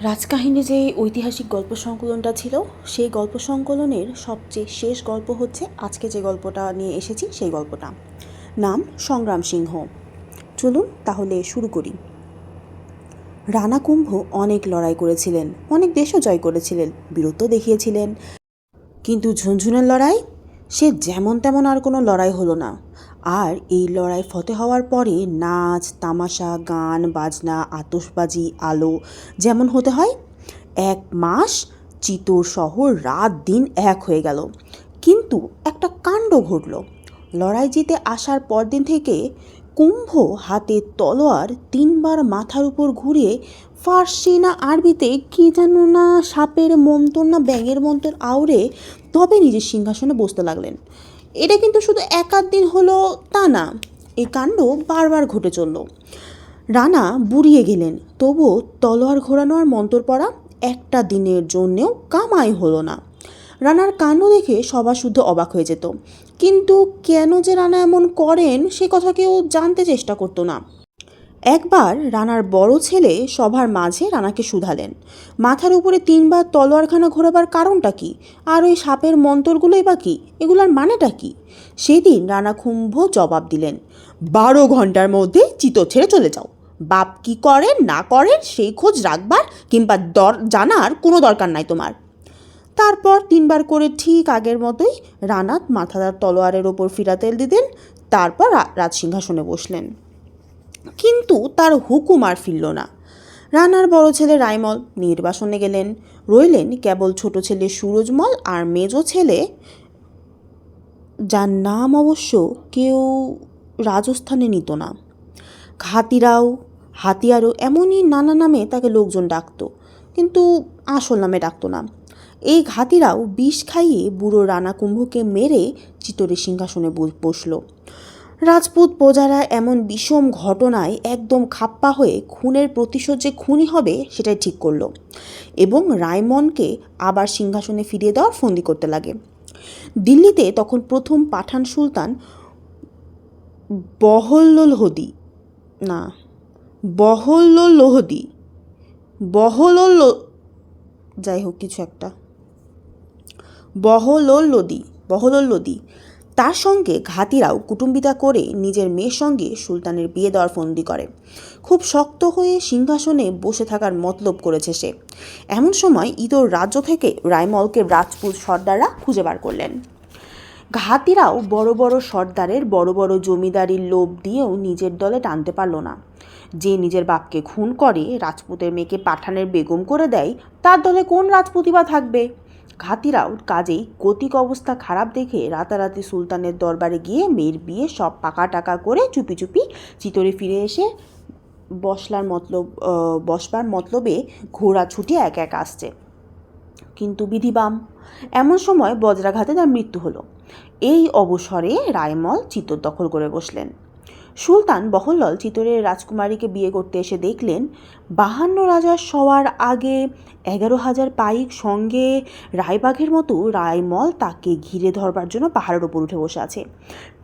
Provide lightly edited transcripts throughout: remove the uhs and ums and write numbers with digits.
রাজকাহিনী যে ঐতিহাসিক গল্প সংকলনটা ছিল, সেই গল্প সংকলনের সবচেয়ে শেষ গল্প হচ্ছে আজকে যে গল্পটা নিয়ে এসেছি সেই গল্পটা। নাম সংগ্রাম সিংহ। চলুন তাহলে শুরু করি। রানা কুম্ভ অনেক লড়াই করেছিলেন, অনেক দেশও জয় করেছিলেন, বীরত্ব দেখিয়েছিলেন, কিন্তু ঝুনঝুনের লড়াই, সে যেমন তেমন আর কোনো লড়াই হলো না। আর এই লড়াই ফতে হওয়ার পরে নাচ তামাশা গান বাজনা আতশবাজি আলো যেমন হতে হয়, 1 মাস চিতোর শহর রাত দিন এক হয়ে গেল। কিন্তু একটা কাণ্ড ঘটল। লড়াই জিতে আসার পরদিন থেকে কুম্ভ হাতে তলোয়ার 3বার মাথার উপর ঘুরিয়ে ফার্সি না আরবিতে কী যেন না সাপের মন্তর না ব্যাঙের মন্তর আওড়ে তবে নিজের সিংহাসনে বসতে লাগলেন। এটা কিন্তু শুধু এক আধ দিন হলো তা না, এই কাণ্ড বারবার ঘটে চলল। রানা বুড়িয়ে গেলেন, তবুও তলোয়ার ঘোরানো আর মন্তর পড়া একটা দিনের জন্যেও কামাই হলো না। রানার কাণ্ড দেখে সবার শুদ্ধ অবাক হয়ে যেত, কিন্তু কেন যে রানা এমন করেন সে কথা কেউ জানতে চেষ্টা করতো না। একবার রানার বড় ছেলে সবার মাঝে রানাকে শুধালেন, মাথার উপরে 3বার তলোয়ারখানা ঘোরাবার কারণটা কি, আর ওই সাপের মন্তরগুলোই বা কী, এগুলোর মানেটা কি? সেদিন রানা কুম্ভ জবাব দিলেন, 12 ঘন্টার মধ্যে চিতর ছেড়ে চলে যাও। বাপ কি করেন না করেন সেই খোঁজ রাখবার কিংবা জানার কোনো দরকার নাই তোমার। তারপর 3বার করে ঠিক আগের মতোই রানা মাথাদার তলোয়ারের ওপর ফিরা তেল দিতেন, তারপর রাজসিংহাসনে বসলেন। কিন্তু তার হুকুম আর ফিরল না। রানার বড় ছেলে রায়মল নির্বাসনে গেলেন, রইলেন কেবল ছোট ছেলে সুরজমল আর মেজ ছেলে, যার নাম অবশ্য কেউ রাজস্থানে নিত না। হাতিয়ারও এমনই নানা নামে তাকে লোকজন ডাকত, কিন্তু আসল নামে ডাকত না। এই ঘাতিরাও বিষ খাইয়ে বুড়ো রানা কুম্ভকে মেরে চিতরের সিংহাসনে বসল। রাজপুত প্রজারা এমন বিষম ঘটনায় একদম খাপ্পা হয়ে খুনের প্রতিশোধ যে খুনি হবে সেটাই ঠিক করলো, এবং রায়মনকে আবার সিংহাসনে ফিরিয়ে দেওয়ার ফন্দি করতে লাগে। দিল্লিতে তখন প্রথম পাঠান সুলতান বহল্লোলহদি না বহল্লোলহদি বহলোল যাই হোক কিছু একটা বহলোল্লোদি তার সঙ্গে ঘাতিরাও কুটুম্বিতা করে নিজের মেয়ের সঙ্গে সুলতানের বিয়ে দেওয়ার ফন্দি করে। খুব শক্ত হয়ে সিংহাসনে বসে থাকার মতলব করেছে সে। এমন সময় ইদোর রাজ্য থেকে রায়মলকে রাজপুত সর্দাররা খুঁজে বার করলেন। ঘাতিরাও বড় বড় সর্দারের বড় বড় জমিদারির লোভ দিয়েও নিজের দলে টানতে পারল না। যে নিজের বাপকে খুন করে রাজপুতের মেয়েকে পাঠানের বেগম করে দেয়, তার দলে কোন রাজপুতই বা থাকবে? ঘাতিরাও কাজেই গতিক অবস্থা খারাপ দেখে রাতারাতি সুলতানের দরবারে গিয়ে মেয়ের বিয়ে সব পাকা টাকা করে চুপি চুপি চিতরে ফিরে এসে বসবার মতলবে ঘোড়া ছুটে এক এক আসছে। কিন্তু বিধিবাম, এমন সময় বজ্রাঘাতে তার মৃত্যু হলো। এই অবসরে রায়মল চিতর দখল করে বসলেন। সুলতান বহল্লল চিতরের রাজকুমারীকে বিয়ে করতে এসে দেখলেন 52 রাজার সবার আগে 11,000 পাইক সঙ্গে রায়বাঘের মতো রায়মল তাকে ঘিরে ধরবার জন্য পাহাড়ের ওপর উঠে বসে আছে।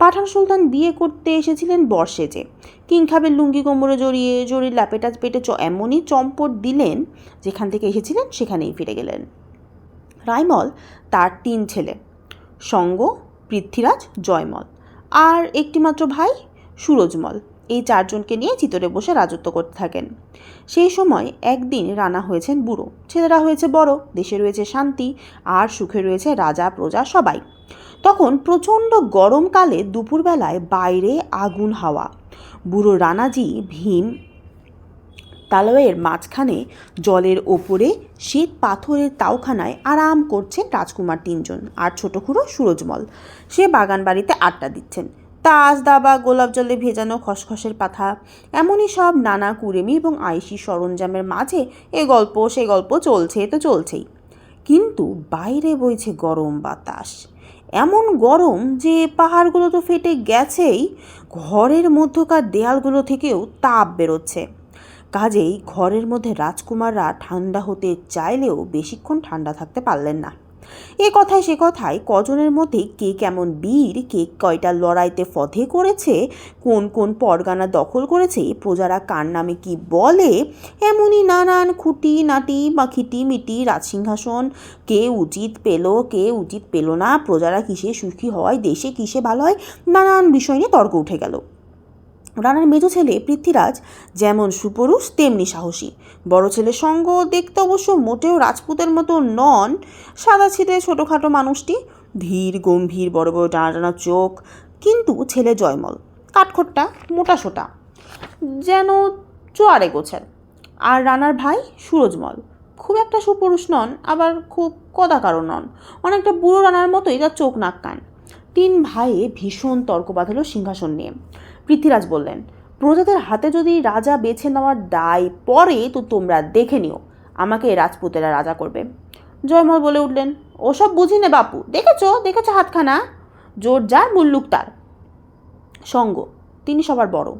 পাঠান সুলতান বিয়ে করতে এসেছিলেন বর্ষেজে, কিংখাবের লুঙ্গি কোমরে জড়িয়ে জড়ির ল্যাপেটা পেটে এমনই চম্পট দিলেন, যেখান থেকে এসেছিলেন সেখানেই ফিরে গেলেন। রায়মল তার 3 ছেলে সঙ্গ, পৃথ্বীরাজ, জয়মল আর একটি মাত্র ভাই সুরজমল, এই 4 জনকে নিয়ে চিতরে বসে রাজত্ব করতে থাকেন। সেই সময় একদিন রানা হয়েছেন বুড়ো, ছেলেরা হয়েছে বড়, দেশে রয়েছে শান্তি আর সুখে রয়েছে রাজা প্রজা সবাই। তখন প্রচণ্ড গরমকালে দুপুরবেলায় বাইরে আগুন হাওয়া। বুড়ো রানাজি ভীম তালয়ের মাঝখানে জলের ওপরে শ্বেত পাথরের তাওখানায় আরাম করছেন রাজকুমার 3 জন আর ছোট খুড়ো সুরজমল। সে বাগান বাড়িতে আড্ডা দিচ্ছেন। তাস দাবা গোলাপ জলে ভেজানো খসখসের পাতা, এমনই সব নানা কুড়েমি এবং আইসি সরঞ্জামের মাঝে এ গল্প সে গল্প চলছেই। কিন্তু বাইরে বইছে গরম বাতাস, এমন গরম যে পাহাড়গুলো তো ফেটে গেছেই, ঘরের মধ্যকার দেয়ালগুলো থেকেও তাপ বেরোচ্ছে। কাজেই ঘরের মধ্যে রাজকুমাররা ঠান্ডা হতে চাইলেও বেশিক্ষণ ঠান্ডা থাকতে পারলেন না। এ কথায় সে কথায় কজনের মধ্যে কে কেমন বীর, কে কয়টা লড়াইতে ফধে করেছে, কোন কোন পরগানা দখল করেছে, প্রজারা কার নামে কি বলে, এমনই নানান খুঁটি নাটি বা খিটিমিটি রাজসিংহাসন কে উচিত পেল, কে উচিত পেল না, প্রজারা কিসে সুখী হয়, দেশে কিসে ভালো হয়, নানান বিষয় নিয়ে তর্ক উঠে গেল। রানার মেজ ছেলে পৃথ্বীরাজ যেমন সুপুরুষ তেমনি সাহসী। বড় ছেলের সঙ্গ দেখতে অবশ্য মোটেও রাজপুতের মতো নন, সাদা ছিটে ছোটোখাটো মানুষটি, ধীর গম্ভীর, বড় বড় টানা টানা চোখ। কিন্তু ছেলে জয়মল কাঠখোট্টা, মোটাসোটা, যেন চোয়ারে গোছের। আর রানার ভাই সুরজমল খুব একটা সুপুরুষ নন, আবার খুব কদাকারও নন, অনেকটা বুড়ো রানার মতোই তার চোখ নাক কান। তিন ভাইয়ে ভীষণ তর্ক বাঁধাল সিংহাসন নিয়ে। পৃথ্বীরাজ বললেন, প্রজাদের হাতে যদি রাজা বেছে নেওয়ার দায় পড়ে তো তোমরা দেখে নিও, আমাকে রাজপুতেরা রাজা করবে। জয়মল বলে উঠলেন, ওসব বুঝি নে বাপু, দেখেছ হাতখানা, জোর যার মুল্লুক তার। সঙ্গ, তিনি সবার বড়,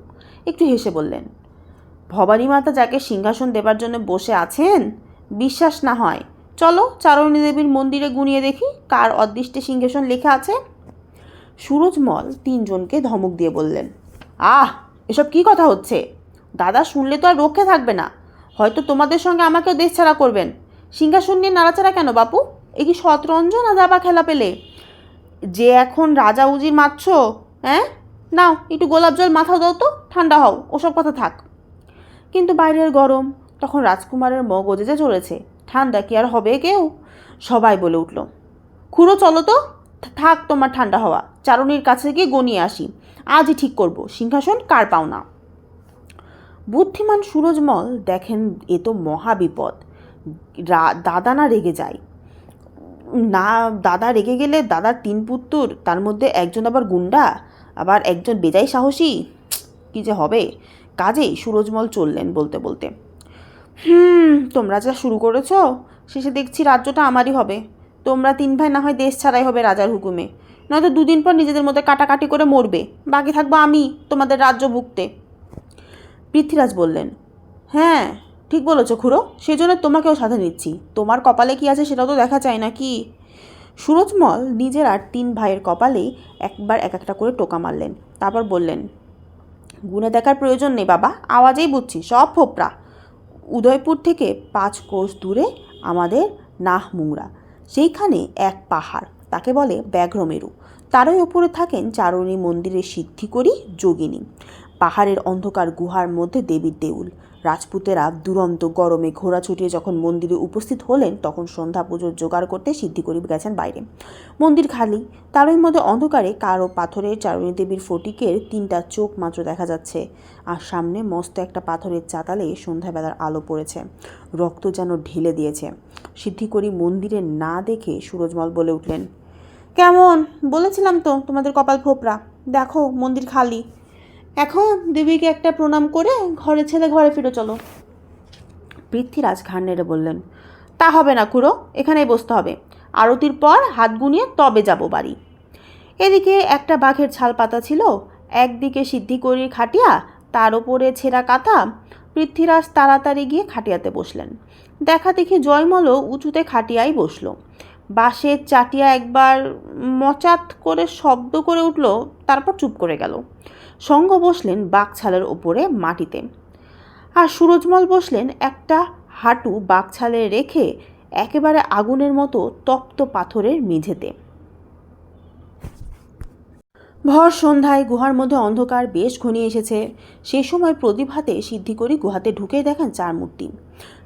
একটু হেসে বললেন, ভবানী মাতা যাকে সিংহাসন দেবার জন্য বসে আছেন, বিশ্বাস না হয় চলো চারণী দেবীর মন্দিরে গুনিয়ে দেখি কার অদৃষ্টে সিংহাসন লেখা আছে। সুরজমল তিনজনকে ধমক দিয়ে বললেন, এসব কি কথা হচ্ছে? দাদা শুনলে তো আর রক্ষে থাকবে না, হয়তো তোমাদের সঙ্গে আমাকেও দেশ ছাড়া করবেন। সিংহাসন নিয়ে নাড়াচাড়া কেন বাপু? এ কি শতরঞ্জ না দাবা খেলা পেলে যে এখন রাজা উজির মারছ? হ্যাঁ, নাও একটু গোলাপ জল মাথা দাও তো, ঠান্ডা হও, ওসব কথা থাক। কিন্তু বাইরের গরম, তখন রাজকুমারের মগজে যে চলেছে, ঠান্ডা কি আর হবে কেউ? সবাই বলে উঠল, খুড়ো চলো তো, থাক তোমার ঠান্ডা হওয়া, চারণীর কাছে গিয়ে গনিয়ে আসি, আজই ঠিক করব সিংহাসন কার পাওনা। বুদ্ধিমান সুরজমল দেখেন এ তো মহাবিপদ, দাদা না রেগে যায় না, দাদা রেগে গেলে দাদার তিন পুত্তর, তার মধ্যে একজন আবার গুন্ডা, আবার একজন বেজায় সাহসী, কি যে হবে। কাজেই সুরজমল চললেন বলতে বলতে, তোমরা যা শুরু করেছ, শেষে দেখছি রাজ্যটা আমারই হবে। তোমরা তিন ভাই না হয় দেশ ছাড়াই হবে রাজার হুকুমে, নয়তো দুদিন পর নিজেদের মধ্যে কাটাকাটি করে মরবে, বাকি থাকবো আমি তোমাদের রাজ্য ভুগতে। পৃথ্বীরাজ বললেন, হ্যাঁ ঠিক বলেছ খুড়ো, সেই জন্য তোমাকেও সাথে নিচ্ছি, তোমার কপালে কি আছে সেটাও তো দেখা চাই না কি। সুরজমল নিজের আর তিন ভাইয়ের কপালে একবার এক একটা করে টোকা মারলেন, তারপর বললেন, গুনে দেখার প্রয়োজন নেই বাবা, আওয়াজেই বুঝছি সব ফোপরা। উদয়পুর থেকে 5 কোষ দূরে আমাদের নাহমুংরা, সেইখানে এক পাহাড়, তাকে বলে ব্যাঘ্রমেরু, তারই ওপরে থাকেন চারণী মন্দিরের সিদ্ধিকরী যোগিনী। পাহাড়ের অন্ধকার গুহার মধ্যে দেবীর দেউল। রাজপুতেরা দুরন্ত গরমে ঘোড়া ছুটিয়ে যখন মন্দিরে উপস্থিত হলেন, তখন সন্ধ্যা পুজোর জোগাড় করতে সিদ্ধিকরী গেছেন বাইরে। মন্দির খালি, তারই মধ্যে অন্ধকারে কারো পাথরের চারণী দেবীর ফটিকের 3টা চোখ মাত্র দেখা যাচ্ছে, আর সামনে মস্ত একটা পাথরের চাতালে সন্ধ্যাবেলার আলো পড়েছে, রক্ত যেন ঢেলে দিয়েছে। সিদ্ধিকরী মন্দিরে না দেখে সুরজমল বলে উঠলেন, কেমন বলেছিলাম তো তোমাদের কপাল ফোপরা, দেখো মন্দির খালি, এখন দেবীকে একটা প্রণাম করে ঘরে ছেলে ঘরে ফিরে চলো। পৃথ্বীরাজ ঘাড় নেড়ে বললেন, তা হবে না খুড়ো, এখানেই বসতে হবে, আরতির পর হাত গুনিয়ে তবে যাব বাড়ি। এদিকে একটা বাঘের ছাল পাতা ছিল, একদিকে সিদ্ধিকরীর খাটিয়া, তার ওপরে ছেঁড়া কাঁথা। পৃথ্বীরাজ তাড়াতাড়ি গিয়ে খাটিয়াতে বসলেন। দেখা দেখি জয়মলও উঁচুতে খাটিয়াই বসল। বাঁশের চাটিয়া একবার মচাত করে শব্দ করে উঠল, তারপর চুপ করে গেল। সঙ্গ বসলেন বাঘছালের ওপরে মাটিতে, আর সুরজমল বসলেন একটা হাঁটু বাঘছালে রেখে একেবারে আগুনের মতো তপ্ত পাথরের মেঝেতে। ভর সন্ধ্যায় গুহার মধ্যে অন্ধকার বেশ ঘনিয়ে এসেছে। সেই সময় প্রদীপ হাতে সিদ্ধিকরী গুহাতে ঢুকেই দেখেন 4 মূর্তি।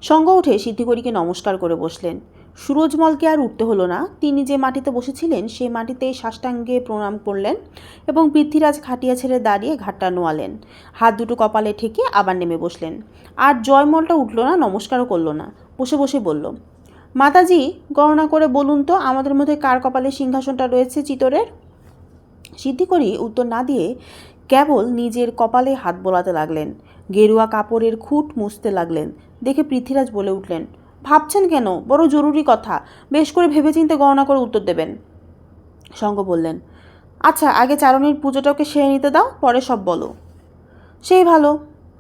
সঙ্গ উঠে সিদ্ধিকরীকে নমস্কার করে বসলেন। সুরজমলকে আর উঠতে হলো না, তিনি যে মাটিতে বসেছিলেন সেই মাটিতে সাষ্টাঙ্গে প্রণাম করলেন এবং পৃথ্বীরাজ খাটিয়া ছেড়ে দাঁড়িয়ে ঘাটটা নোয়ালেন, হাত দুটো কপালে ঠেকে আবার নেমে বসলেন। আর জয়মলটা উঠল না, নমস্কারও করল না, বসে বসে বলল, মাতাজি গণনা করে বলুন তো আমাদের মধ্যে কার কপালে সিংহাসনটা রয়েছে চিতরের। সিদ্ধিকরী উত্তর না দিয়ে কেবল নিজের কপালে হাত বোলাতে লাগলেন, গেরুয়া কাপড়ের খুঁট মুছতে লাগলেন। দেখে পৃথ্বীরাজ বলে উঠলেন, ভাবছেন কেন, বড় জরুরি কথা, বেশ করে ভেবেচিন্তে গণনা করে উত্তর দেবেন। সঙ্গ বললেন, আচ্ছা আগে চারণীর পুজোটাকে সেরে নিতে দাও, পরে সব বলো। সেই ভালো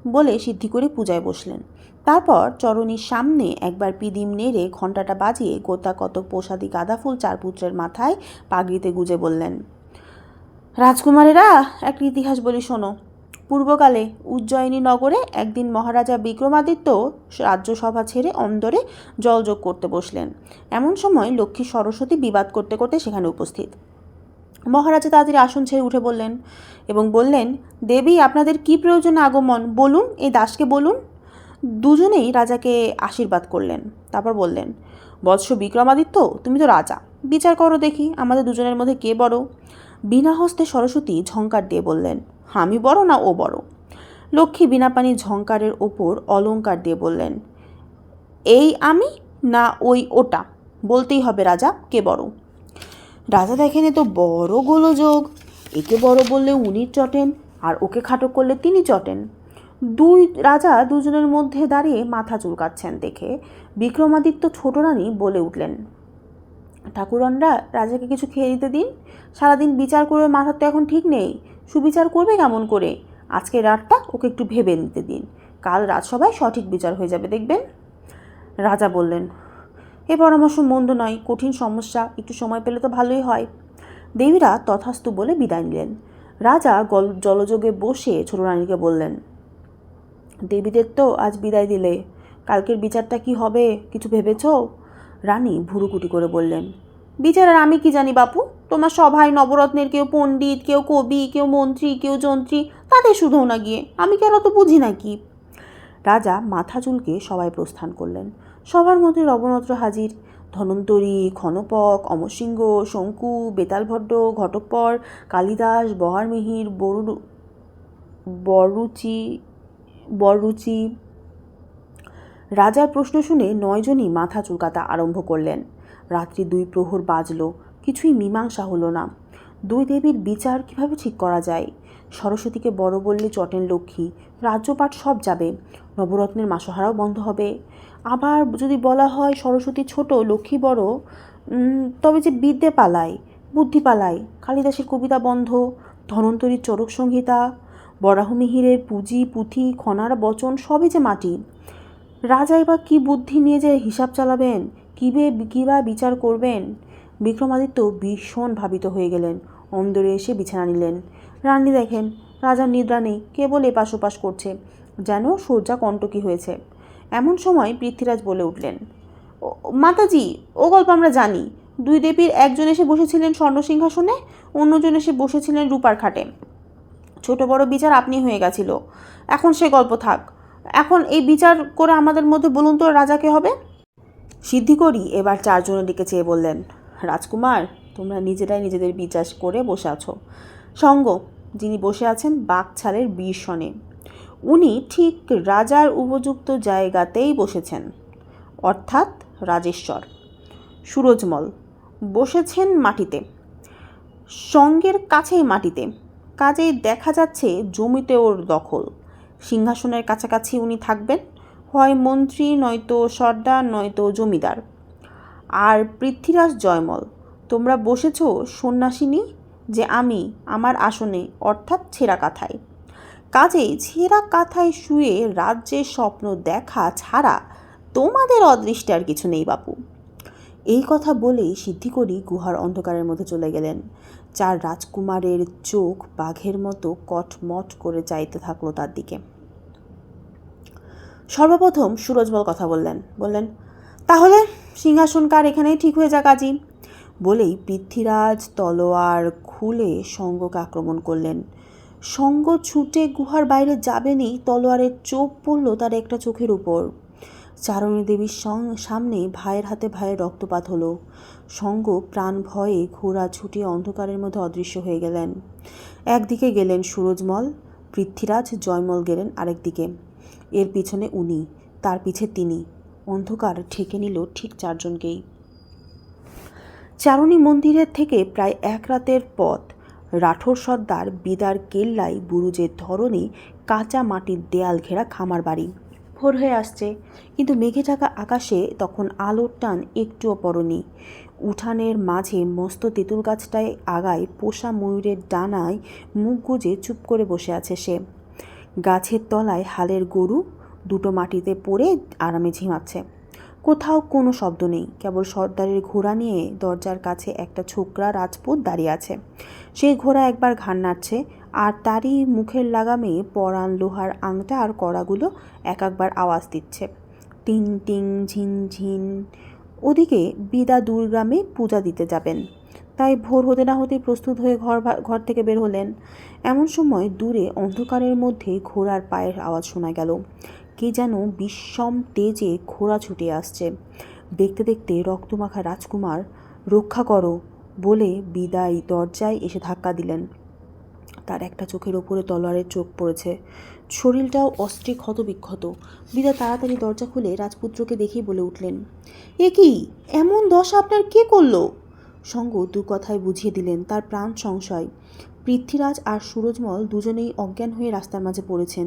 বলে সিদ্ধিকরী পূজায় বসলেন। তারপর চরণীর সামনে একবার পিদিম নেড়ে ঘণ্টাটা বাজিয়ে গোটা কত প্রসাদী গাঁদা ফুল চার পুত্রের মাথায় পাগড়িতে গুজে বললেন, রাজকুমারেরা, এক ইতিহাস বলি শোনো। পূর্বকালে উজ্জয়িনী নগরে একদিন মহারাজা বিক্রমাদিত্য রাজ্যসভা ছেড়ে অন্দরে জলযোগ করতে বসলেন। এমন সময় লক্ষ্মী সরস্বতী বিবাদ করতে করতে সেখানে উপস্থিত। মহারাজা তাড়াতাড়ি আসন ছেড়ে উঠে বললেন এবং বললেন, দেবী, আপনাদের কি প্রয়োজনে আগমন, বলুন, এই দাসকে বলুন। দুজনেই রাজাকে আশীর্বাদ করলেন। তারপর বললেন, বৎস বিক্রমাদিত্য, তুমি তো রাজা, বিচার করো দেখি আমাদের দুজনের মধ্যে কে বড়। বিনা হস্তে সরস্বতী ঝঙ্কার দিয়ে বললেন, আমি বড় না ও বড়। লক্ষ্মী বিনা পানি ঝঙ্কারের ওপর অলঙ্কার দিয়ে বললেন, এই আমি না ওই ওটা, বলতেই হবে রাজা, কে বড়। রাজা দেখেন, এ তো বড় গোলযোগ। একে বড় বললে উনি চটেন, আর ওকে খাটো করলে তিনি চটেন। রাজা দুজনের মধ্যে দাঁড়িয়ে মাথা চুলকাচ্ছেন দেখে বিক্রমাদিত্য ছোট রানী বলে উঠলেন, ঠাকুরনরা, রাজাকে কিছু খেয়ে দিতে দিন। সারাদিন বিচার করে মাথার তো এখন ঠিক নেই, সুবিচার করবে কেমন করে? আজকে রাতটা ওকে একটু ভেবে নিতে দিন, কাল রাজসভায় সঠিক বিচার হয়ে যাবে, দেখবেন। রাজা বললেন, এ পরামর্শ মন্দ নয়, কঠিন সমস্যা, একটু সময় পেলে তো ভালোই হয়। দেবীরা তথাস্তু বলে বিদায় নিলেন। রাজা জলযোগে বসে ছোট রানীকে বললেন, দেবীদের তো আজ বিদায় দিলে, কালকের বিচারটা কি হবে কিছু ভেবেছ? রানী ভুরুকুটি করে বললেন, বিচার আর আমি কি জানি বাপু, তোমার সভায় নবরত্নের কেউ পণ্ডিত, কেউ কবি, কেউ মন্ত্রী, কেউ যন্ত্রী, তাদের শুধু না গিয়ে আমি কেন তো বুঝি নাকি। রাজা মাথা চুলকে সবাই প্রস্থান করলেন। সবার মধ্যে রবনত্র হাজির। ধনন্তরী, ক্ষণপক, অমরসিংহ, শঙ্কু, বেতালভট্ট, ঘটকপর, কালিদাস, বহারমিহির, বররুচি। রাজার প্রশ্ন শুনে 9 জনই মাথা চুলকাতে আরম্ভ করলেন। রাত্রি 2 প্রহর বাজল, কিছুই মীমাংসা হলো না। 2 দেবীর বিচার কিভাবে ঠিক করা যায়? সরস্বতীকে বড় বললে চটেন লক্ষ্মী, রাজ্যপাট সব যাবে, নবরত্নের মাসোহারাও বন্ধ হবে। আবার যদি বলা হয় সরস্বতী ছোট, লক্ষ্মী বড়, তবে যে বিদ্যে পালায়, বুদ্ধি পালায়, কালিদাসের কবিতা বন্ধ, ধনন্তরীর চরক সংহিতা, বরাহমিহিরের পুঁথি, খনার বচন সবই যে মাটি। রাজা এবার কী বুদ্ধি নিয়ে যে হিসাব চালাবেন, কিবা বিচার করবেন? বিক্রমাদিত্য ভীষণ ভাবিত হয়ে গেলেন। অন্দরে এসে বিছানা নিলেন। রানী দেখেন রাজার নিদ্রা নেই, কেবল এপাশ ওপাশ করছে, যেন শয্যা কণ্টকী হয়েছে। এমন সময় পৃথ্বীরাজ বলে উঠলেন, মাতাজি, ও গল্প আমরা জানি। 2 দেবীর একজন এসে বসেছিলেন স্বর্ণসিংহাসনে, অন্যজন এসে বসেছিলেন রূপার খাটে। ছোট বড় বিচার আপনি হয়ে গেছিল, এখন সে গল্প থাক। এখন এই বিচার করে আমাদের মধ্যে বলুন তো রাজাকে হবে। সিদ্ধি করি এবার 4 জনের দিকে চেয়ে বললেন, রাজকুমার, তোমরা নিজেরাই নিজেদের বিচার করে বসে আছো। সঙ্গ যিনি বসে আছেন বাঘছালের বীরসনে, উনি ঠিক রাজার উপযুক্ত জায়গাতেই বসেছেন, অর্থাৎ রাজেশ্বর। সুরজমল বসেছেন মাটিতে, সঙ্গের কাছেই মাটিতে, কাজেই দেখা যাচ্ছে জমিতে ওর দখল। সিংহাসনের কাছাকাছি উনি থাকবেন, হয় মন্ত্রী, নয়তো সর্দার, নয়তো জমিদার। আর পৃথ্বীরাজ জয়মল, তোমরা বসেছ সন্ন্যাসিনী, যে আমি আমার আসনে, অর্থাৎ ছেঁড়া কাঁথায়। কাজেই ছেঁড়া কাঁথায় শুয়ে রাজ্যের স্বপ্ন দেখা ছাড়া তোমাদের অদৃষ্টে আর কিছু নেই বাপু। এই কথা বলেই সিদ্ধিকরি গুহার অন্ধকারের মধ্যে চলে গেলেন। 4 রাজকুমারের চোখ বাঘের মতো কটমট করে চাইতে থাকলো তার দিকে। সর্বপ্রথম সুরজমল কথা বললেন, তাহলে সিংহাসন কার, এখানেই ঠিক হয়ে যাক আজি। বলেই পৃথ্বীরাজ তলোয়ার খুলে সঙ্গকে আক্রমণ করলেন। সঙ্গ ছুটে গুহার বাইরে যাবেনই তলোয়ারের চোখ পড়ল তার একটা চোখের উপর। চারণী দেবীর সামনে ভাইয়ের হাতে ভাইয়ের রক্তপাত হলো। সঙ্গ প্রাণ ভয়ে ঘোড়া ছুটিয়ে অন্ধকারের মধ্যে অদৃশ্য হয়ে গেলেন। একদিকে গেলেন সুরজমল, পৃথ্বীরাজ জয়মল গেলেন আরেক দিকে। এর পিছনে উনি, তার পিছে তিনি। অন্ধকার ঠেকে নিল ঠিক 4 জনকেই। চারণী মন্দিরের থেকে প্রায় 1 রাতের পথ। রাঠোর সর্দার বিদার কেল্লায় বুরুজের ধরনে কাঁচা মাটির দেয়াল ঘেরা খামার বাড়ি। ভোর হয়ে আসছে, কিন্তু মেঘে ঢাকা আকাশে তখন আলোর টান একটুও পড়েনি। উঠানের মাঝে মস্ত তেঁতুল গাছটায় আগায় পোষা ময়ূরের ডানায় মুখ গুজে চুপ করে বসে আছে সে। গাছের তলায় হালের গরু দুটো মাটিতে পড়ে আরামে ঝিমাচ্ছে। কোথাও কোনো শব্দ নেই, কেবল সর্দারের ঘোড়া নিয়ে দরজার কাছে একটা ছোকরা রাজপুত দাঁড়িয়ে আছে। সেই ঘোড়া একবার ঘাড় নাড়ছে, আর তারই মুখের লাগামে পরান লোহার আংটা আর কড়াগুলো এক একবার আওয়াজ দিচ্ছে, টিং টিং ঝিন ঝিন। ওদিকে বিদা দুর্গ্রামে পূজা দিতে যাবেন, তাই ভোর হতে না হতেই প্রস্তুত হয়ে ঘর থেকে বের হলেন। এমন সময় দূরে অন্ধকারের মধ্যে ঘোড়ার পায়ের আওয়াজ শোনা গেল। কে যেন বিষম তেজে ঘোড়া ছুটে আসছে। দেখতে দেখতে রক্তমাখা রাজকুমার রক্ষা করো বলে বিদায় দরজায় এসে ধাক্কা দিলেন। তার একটা চোখের ওপরে তলোয়ারের চোখ পড়েছে, শরীরটাও অস্ত্রে ক্ষতবিক্ষত। বিদা তাড়াতাড়ি দরজা খুলে রাজপুত্রকে দেখেই বলে উঠলেন, এ কি, এমন দশা আপনার কে করলো? সঙ্গ দু কথায় বুঝিয়ে দিলেন তার প্রাণ সংশয়। পৃথ্বীরাজ আর সুরজমল দুজনেই অজ্ঞান হয়ে রাস্তার মাঝে পড়েছেন,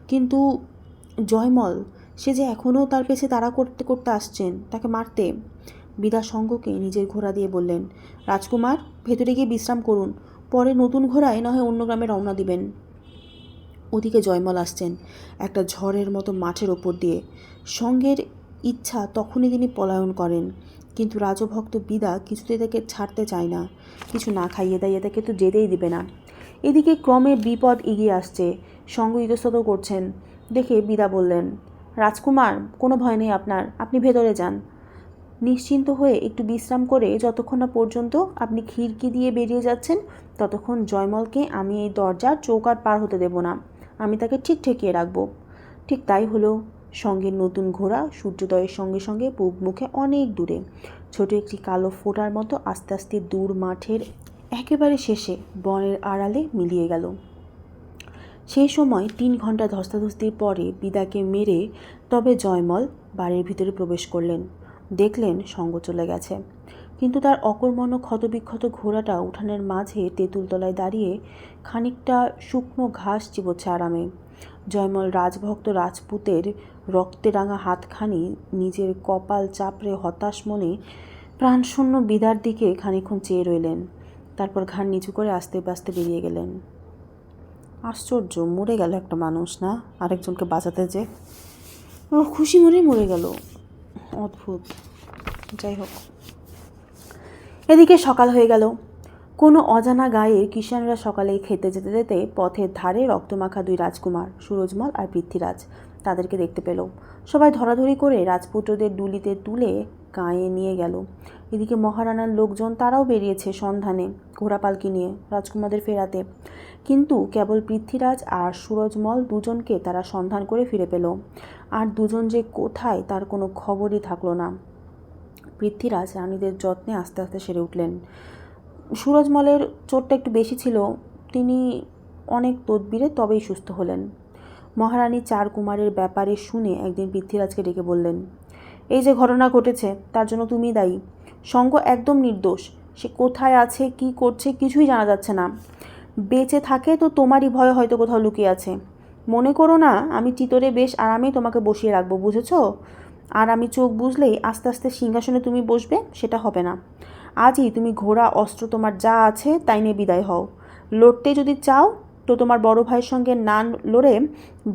কিন্তু জয়মল, সে যে এখনও তার পেছে তাড়া করতে করতে আসছেন তাকে মারতে। বিদা সঙ্গকে নিজের ঘোড়া দিয়ে বললেন, রাজকুমার, ভেতরে গিয়ে বিশ্রাম করুন, পরে নতুন ঘোড়ায় না হয় অন্য গ্রামে রওনা দিবেন। ওদিকে জয়মল আসছেন একটা ঝড়ের মতো মাঠের ওপর দিয়ে। সঙ্গের ইচ্ছা তখনই তিনি পলায়ন করেন, কিন্তু রাজভক্ত বিদা কিছুতেই তাকে ছাড়তে চায় না। কিছু না খাইয়ে দাইয়ে তাকে তো যেতেই দিবে না। এদিকে ক্রমে বিপদ এগিয়ে আসছে, সঙ্গ ইতস্তত করছেন দেখে বিদা বললেন, রাজকুমার, কোনো ভয় নেই আপনার, আপনি ভেতরে যান। নিশ্চিন্ত হয়ে একটু বিশ্রাম করে যতক্ষণ না পর্যন্ত আপনি খিড়কি দিয়ে বেরিয়ে যাচ্ছেন, ততক্ষণ জয়মলকে আমি এই দরজার চৌকাঠ পার হতে দেব না, আমি তাকে ঠিক ঠেকিয়ে রাখব। ঠিক তাই হলো। সঙ্গের নতুন ঘোড়া সূর্যোদয়ের সঙ্গে সঙ্গে পূব মুখে অনেক দূরে ছোট একটি কালো ফোঁটার মতো আস্তে আস্তে দূর মাঠের একেবারে শেষে বনের আড়ালে মিলিয়ে গেল। সেই সময় 3 ঘন্টা ধস্তাধস্তির পরে বিদাকে মেরে তবে জয়মল বাড়ির ভিতরে প্রবেশ করলেন। দেখলেন সঙ্গ চলে গেছে, কিন্তু তার অকর্মণ্য ক্ষতবিক্ষত ঘোড়াটা উঠানের মাঝে তেঁতুলতলায় দাঁড়িয়ে খানিকটা শুকনো ঘাস চিবোচ্ছে আরামে। জয়মল রাজভক্ত রাজপুতের রক্তে রাঙা হাতখানি নিজের কপাল চাপড়ে হতাশ মনে প্রাণশূন্য বিদার দিকে খানিকক্ষণ চেয়ে রইলেন, তারপর ঘাড় নিচু করে আস্তে আস্তে বেরিয়ে গেলেন। আশ্চর্য, মরে গেল একটা মানুষ না, আরেকজনকে বাঁচাতে যে খুশি মরে গেল, অদ্ভুত। যাই হোক, এদিকে সকাল হয়ে গেল। কোনো অজানা গায়ে কিষাণরা সকালে খেতে যেতে যেতে পথের ধারে রক্তমাখা 2 রাজকুমার সুরজমল আর পৃথ্বীরাজ তাদেরকে দেখতে পেল। সবাই ধরাধরি করে রাজপুত্রদের ডুলিতে তুলে গাঁয়ে নিয়ে গেল। এদিকে মহারানার লোকজন তারাও বেরিয়েছে সন্ধানে ঘোড়াপালকি নিয়ে রাজকুমারদের ফেরাতে, কিন্তু কেবল পৃথ্বীরাজ আর সুরজমল দুজনকে তারা সন্ধান করে ফিরে পেল। আর দুজন যে কোথায় তার কোনো খবরই থাকলো না। পৃথ্বীরাজ রানীদের যত্নে আস্তে আস্তে সেরে উঠলেন। সুরজমলের চোটটা একটু বেশি ছিল, তিনি অনেক তদবিরে তবেই সুস্থ হলেন। মহারানী 4 কুমারের ব্যাপারে শুনে একদিন পৃথ্বীরাজকে ডেকে বললেন, এই যে ঘটনা ঘটেছে তার জন্য তুমি দায়ী। সঙ্গ একদম নির্দোষ, সে কোথায় আছে কি করছে কিছুই জানা যাচ্ছে না। বেঁচে থাকে তো তোমারই ভয় হয়তো কোথাও লুকিয়ে আছে। মনে করো না আমি চিতরে বেশ আরামেই তোমাকে বসিয়ে রাখবো, বুঝেছো? আর আমি চোখ বুঝলেই আস্তে আস্তে সিংহাসনে তুমি বসবে, সেটা হবে না। আজই তুমি ঘোড়া অস্ত্র তোমার যা আছে তাই নিয়ে বিদায় হও। লড়তে যদি চাও তো তোমার বড় ভাইয়ের সঙ্গে না লড়ে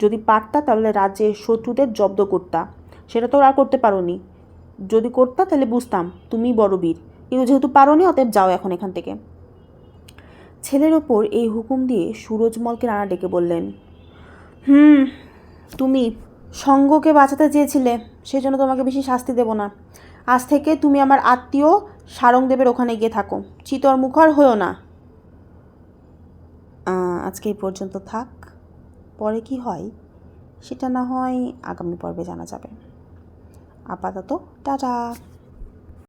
যদি পারতা তাহলে রাজ্যের শত্রুদের জব্দ করতা, সেটা তো আর করতে পারোনি। যদি করতা তাহলে বুঝতাম তুমি বড় বীর, কিন্তু যেহেতু পারোনি অতএব যাও এখন এখান থেকে। ছেলের ওপর এই হুকুম দিয়ে সুরজমলকে রানা ডেকে বললেন, তুমি সঙ্গকে বাঁচাতে চেয়েছিলে, সেজন্য তোমাকে বেশি শাস্তি দেব না। আজ থেকে তুমি আমার আত্মীয় সারংদেবের ওখানে গিয়ে থাকো, চিতর মুখর হয়েও না। আজকে এই পর্যন্ত থাক, পরে কি হয় সেটা না হয় আগামী পর্বে জানা যাবে। আপাতত টাটা।